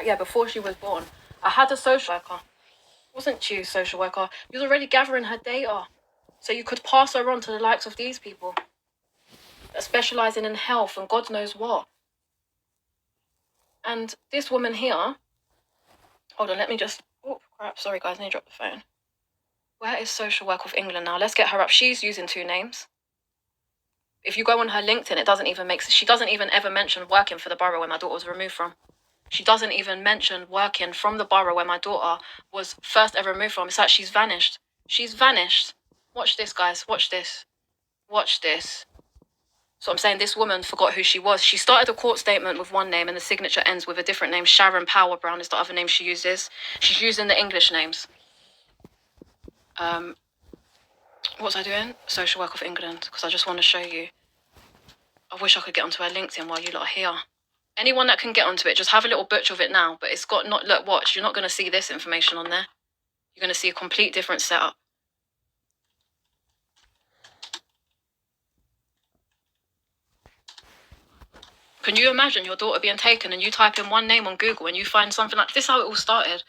Yeah, before she was born. I had a social worker. Wasn't you a social worker? You was already gathering her data. So you could pass her on to the likes of these people that specialising in health and God knows what. And this woman here, hold on, let me just, oh crap, sorry guys, I need to drop the phone. Where is Social Work of England now? Let's get her up. She's using 2 names. If you go on her LinkedIn, it doesn't even make sense. She doesn't even ever mention working for the borough where my daughter was removed from. She doesn't even mention working from the borough where my daughter was first ever removed from. It's like she's vanished. She's vanished. Watch this, guys. Watch this. Watch this. So I'm saying this woman forgot who she was. She started a court statement with one name and the signature ends with a different name. Sharon Power Brown is the other name she uses. She's using the English names. What was I doing? Social Work of England, because I just want to show you. I wish I could get onto her LinkedIn while you lot are here. Anyone that can get onto it, just have a little butch of it now. But it's got not, look, watch, you're not going to see this information on there. You're going to see a complete different setup. Can you imagine your daughter being taken and you type in one name on Google and you find something like this? Is how it all started.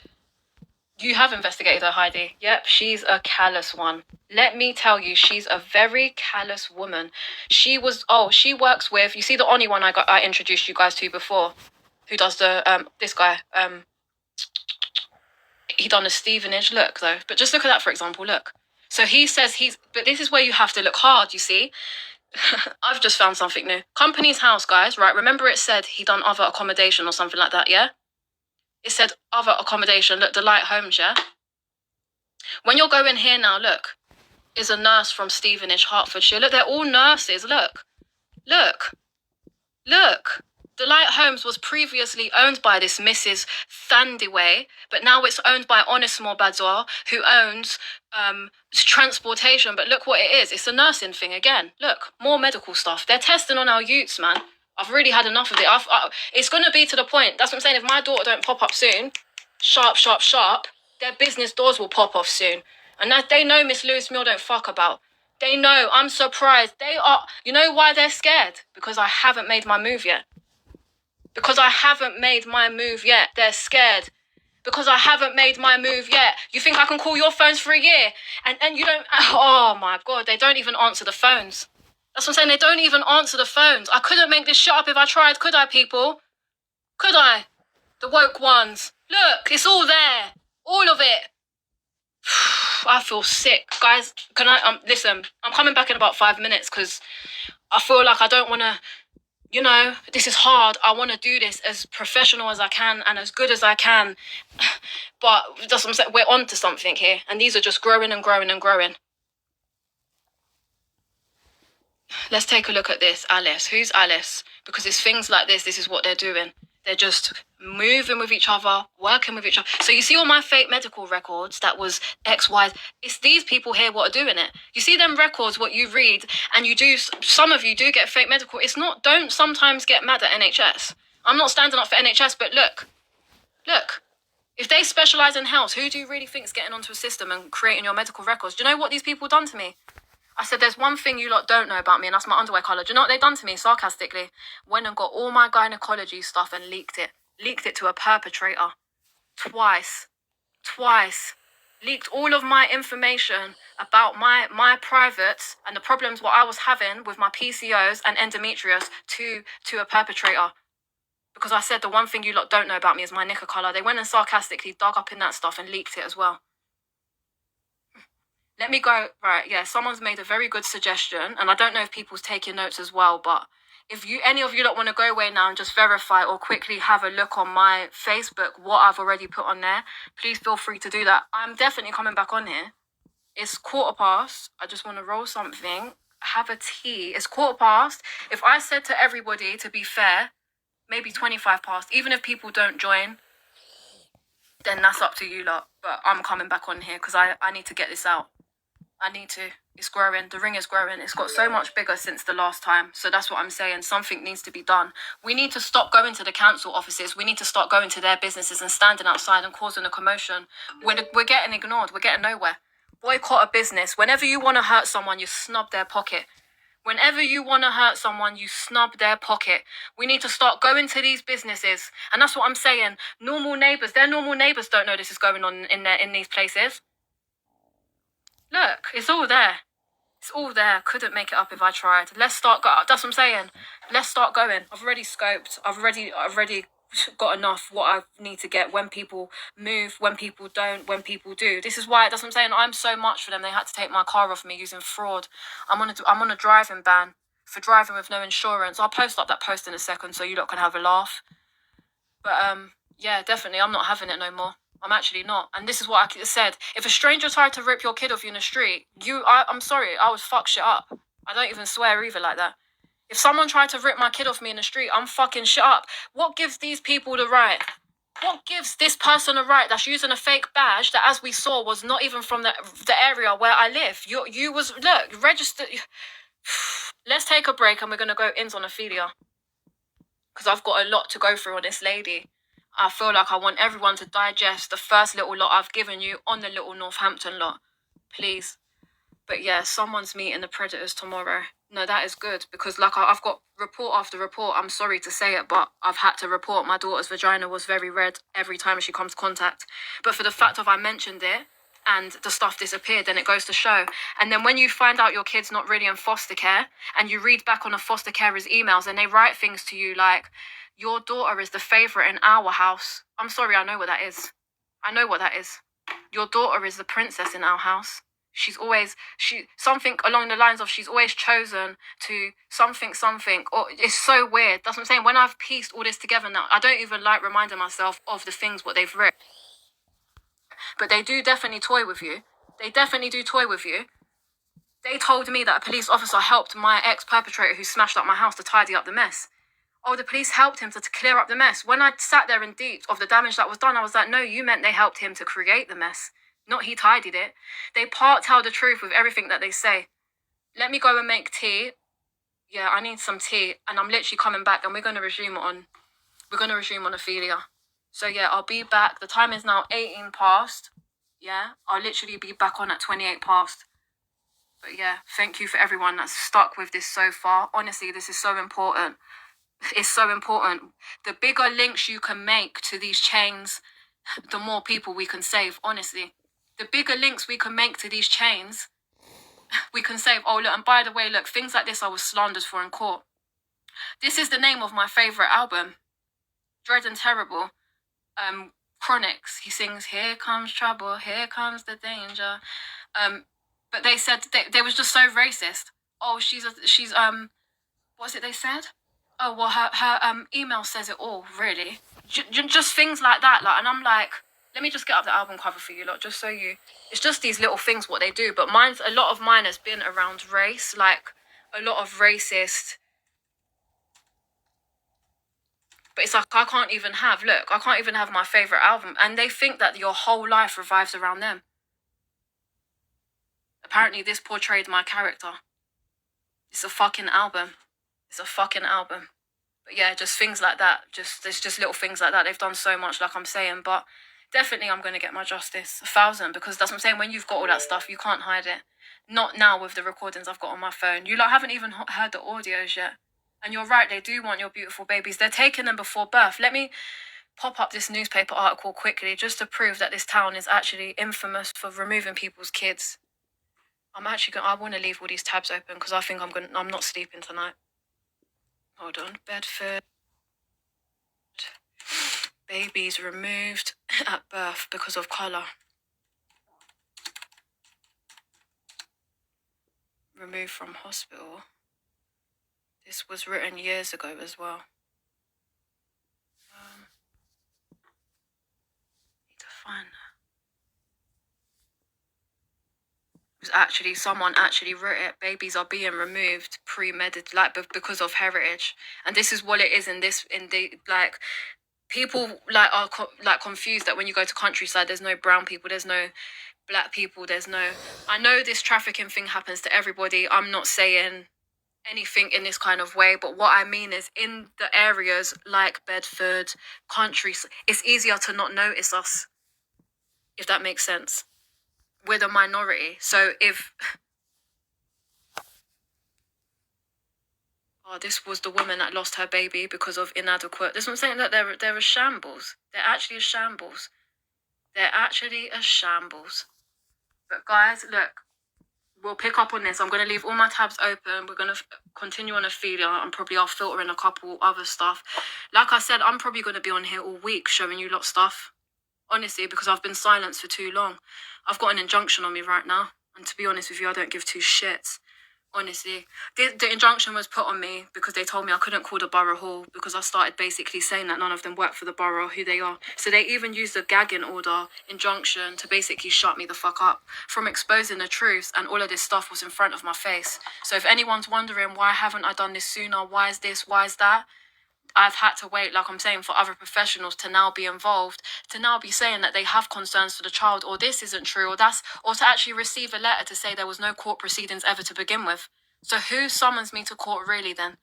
You have investigated her, Heidi. Yep, she's a callous one. Let me tell you, she's a very callous woman. She works with, you see the Oni one I introduced you guys to before, who does the, this guy, he done a Stevenage, look though, but just look at that for example, look. So he says but this is where you have to look hard, you see. I've just found something new. Company's House, guys, right? Remember it said he done other accommodation or something like that, yeah? It said other accommodation, look, Delight Homes, yeah? When you're going here now, look, is a nurse from Stevenage, Hertfordshire. Look, they're all nurses, look. Look. Look. Delight Homes was previously owned by this Mrs. Thandiway, but now it's owned by Onismore Badzor, who owns transportation. But look what it is. It's a nursing thing again. Look, more medical stuff. They're testing on our youths, man. I've really had enough of it. It's going to be to the point. That's what I'm saying. If my daughter don't pop up soon, sharp, sharp, sharp, their business doors will pop off soon. And that they know Miss Lewis Mill don't fuck about. They know. I'm surprised. They are. You know why they're scared? Because I haven't made my move yet. Because I haven't made my move yet. They're scared. Because I haven't made my move yet. You think I can call your phones for a year? And you don't... Oh, my God. They don't even answer the phones. That's what I'm saying. They don't even answer the phones. I couldn't make this shit up if I tried, could I, people? Could I? The woke ones. Look, it's all there. All of it. I feel sick. Guys, can I... listen, I'm coming back in about 5 minutes because I feel like I don't want to... You know, this is hard. I want to do this as professional as I can and as good as I can. But that's what I'm saying. We're on to something here. And these are just growing and growing and growing. Let's take a look at this. Alice. Who's Alice? Because it's things like this. This is what they're doing. They're just moving with each other, working with each other. So you see all my fake medical records, that was X, Y. It's these people here what are doing it. You see them records, what you read, and you do, some of you do get fake medical. It's not, don't sometimes get mad at NHS. I'm not standing up for NHS, but look. If they specialise in health, who do you really think is getting onto a system and creating your medical records? Do you know what these people done to me? I said, there's one thing you lot don't know about me, and that's my underwear colour. Do you know what they done to me, sarcastically? Went and got all my gynecology stuff and leaked it. Leaked it to a perpetrator. Twice. Leaked all of my information about my privates and the problems what I was having with my PCOS and endometrius to a perpetrator. Because I said the one thing you lot don't know about me is my knicker colour. They went and sarcastically dug up in that stuff and leaked it as well. Let me go, right, yeah, someone's made a very good suggestion, and I don't know if people's taking notes as well, but if any of you don't want to go away now and just verify or quickly have a look on my Facebook, what I've already put on there, please feel free to do that. I'm definitely coming back on here. It's 1:15. I just want to roll something, have a tea. It's 1:15. If I said to everybody, to be fair, maybe 25 past, even if people don't join, then that's up to you lot. But I'm coming back on here because I need to get this out. I need to. It's growing. The ring is growing. It's got so much bigger since the last time. So that's what I'm saying. Something needs to be done. We need to stop going to the council offices. We need to start going to their businesses and standing outside and causing a commotion. We're getting ignored. We're getting nowhere. Boycott a business. Whenever you want to hurt someone, you snub their pocket. Whenever you want to hurt someone, you snub their pocket. We need to start going to these businesses. And that's what I'm saying. Normal neighbours, their normal neighbours don't know this is going on in these places. Look, it's all there. It's all there. Couldn't make it up if I tried. Let's start. That's what I'm saying. Let's start going. I've already scoped. I've already got enough what I need to get when people move, when people don't, when people do. This is why. That's what I'm saying. I'm so much for them. They had to take my car off me using fraud. I'm on a driving ban for driving with no insurance. I'll post up that post in a second so you lot can have a laugh. But yeah, definitely, I'm not having it no more. I'm actually not. And this is what I said. If a stranger tried to rip your kid off you in the street, I'm sorry, I would fuck shit up. I don't even swear either like that. If someone tried to rip my kid off me in the street, I'm fucking shit up. What gives these people the right? What gives this person a right that's using a fake badge that, as we saw, was not even from the area where I live? You was, look, register. Let's take a break and we're going to go into on Ophelia. Because I've got a lot to go through on this lady. I feel like I want everyone to digest the first little lot I've given you on the little Northampton lot. Please. But yeah, someone's meeting the predators tomorrow. No, that is good because like I've got report after report. I'm sorry to say it, but I've had to report my daughter's vagina was very red every time she comes to contact. But for the fact of I mentioned it and the stuff disappeared, then it goes to show. And then when you find out your kid's not really in foster care and you read back on a foster carer's emails and they write things to you like, your daughter is the favourite in our house. I'm sorry, I know what that is. I know what that is. Your daughter is the princess in our house. She's always, something along the lines of she's always chosen to something, or it's so weird. That's what I'm saying. When I've pieced all this together now, I don't even like reminding myself of the things what they've written. But they do definitely toy with you. They definitely do toy with you. They told me that a police officer helped my ex-perpetrator who smashed up my house to tidy up the mess. Oh, the police helped him to clear up the mess. When I sat there in deep of the damage that was done, I was like, no, you meant they helped him to create the mess. Not he tidied it. They part tell the truth with everything that they say. Let me go and make tea. Yeah, I need some tea. And I'm literally coming back and we're going to resume on Ophelia. So yeah, I'll be back. The time is now 18 past. Yeah, I'll literally be back on at 28 past. But yeah, thank you for everyone that's stuck with this so far. Honestly, this is so important. It's so important. The bigger links you can make to these chains, the more people we can save, honestly. The bigger links we can make to these chains, we can save. Oh, look, and by the way, look, things like this I was slandered for in court. This is the name of my favourite album, Dread and Terrible. Chronics. He sings, here comes trouble, here comes the danger. But they said, they was just so racist. Oh, she's what was it they said? Oh, well, her email says it all, really. Just things like that, like, and I'm like, let me just get up the album cover for you, lot, just so you. It's just these little things what they do, but a lot of mine has been around race, like a lot of racist. But it's like I can't even have my favorite album, and they think that your whole life revolves around them. Apparently, this portrayed my character. It's a fucking album. But yeah, just things like that. There's just little things like that. They've done so much, like I'm saying, but definitely I'm going to get my justice. 1,000, because that's what I'm saying. When you've got all that stuff, you can't hide it. Not now with the recordings I've got on my phone. You haven't even heard the audios yet. And you're right, they do want your beautiful babies. They're taking them before birth. Let me pop up this newspaper article quickly just to prove that this town is actually infamous for removing people's kids. I want to leave all these tabs open because I think I'm not sleeping tonight. Hold on. Bedford. Babies removed at birth because of colour. Removed from hospital. This was written years ago as well. Need to find that. Someone actually wrote it. Babies are being removed premeditated, like because of heritage, and this is what it is like. People are confused that when you go to countryside, there's no brown people, there's no black people, I know this trafficking thing happens to everybody. I'm not saying anything in this kind of way, but what I mean is in the areas like Bedford, countries, it's easier to not notice us, if that makes sense. We're the minority. So if Oh, this was the woman that lost her baby because of inadequate. This is what I'm saying. Look, they're a shambles. They're actually a shambles. They're actually a shambles. But guys, look, we'll pick up on this. I'm going to leave all my tabs open. We're going to continue on Ophelia, and probably I'll filter in a couple other stuff. Like I said, I'm probably going to be on here all week showing you lot stuff. Honestly, because I've been silenced for too long. I've got an injunction on me right now. And to be honest with you, I don't give two shits. Honestly, the injunction was put on me because they told me I couldn't call the borough hall because I started basically saying that none of them work for the borough, who they are. So they even used the gagging order injunction to basically shut me the fuck up from exposing the truths, and all of this stuff was in front of my face. So if anyone's wondering why haven't I done this sooner, why is this, why is that, I've had to wait, like I'm saying, for other professionals to now be involved, to now be saying that they have concerns for the child, or this isn't true, or or to actually receive a letter to say there was no court proceedings ever to begin with. So who summons me to court really then?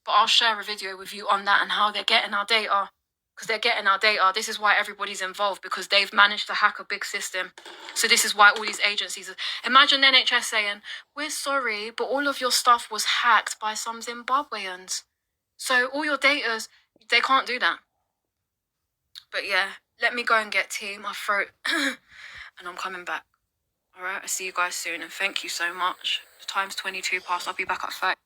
But I'll share a video with you on that and how they're getting our data. Because they're getting our data. This is why everybody's involved, because they've managed to hack a big system. So this is why all these agencies... Imagine NHS saying, we're sorry, but all of your stuff was hacked by some Zimbabweans. So all your data's, they can't do that. But yeah, let me go and get tea, my throat, and I'm coming back. All right, I'll see you guys soon, and thank you so much. The time's 22 past. I'll be back at 5.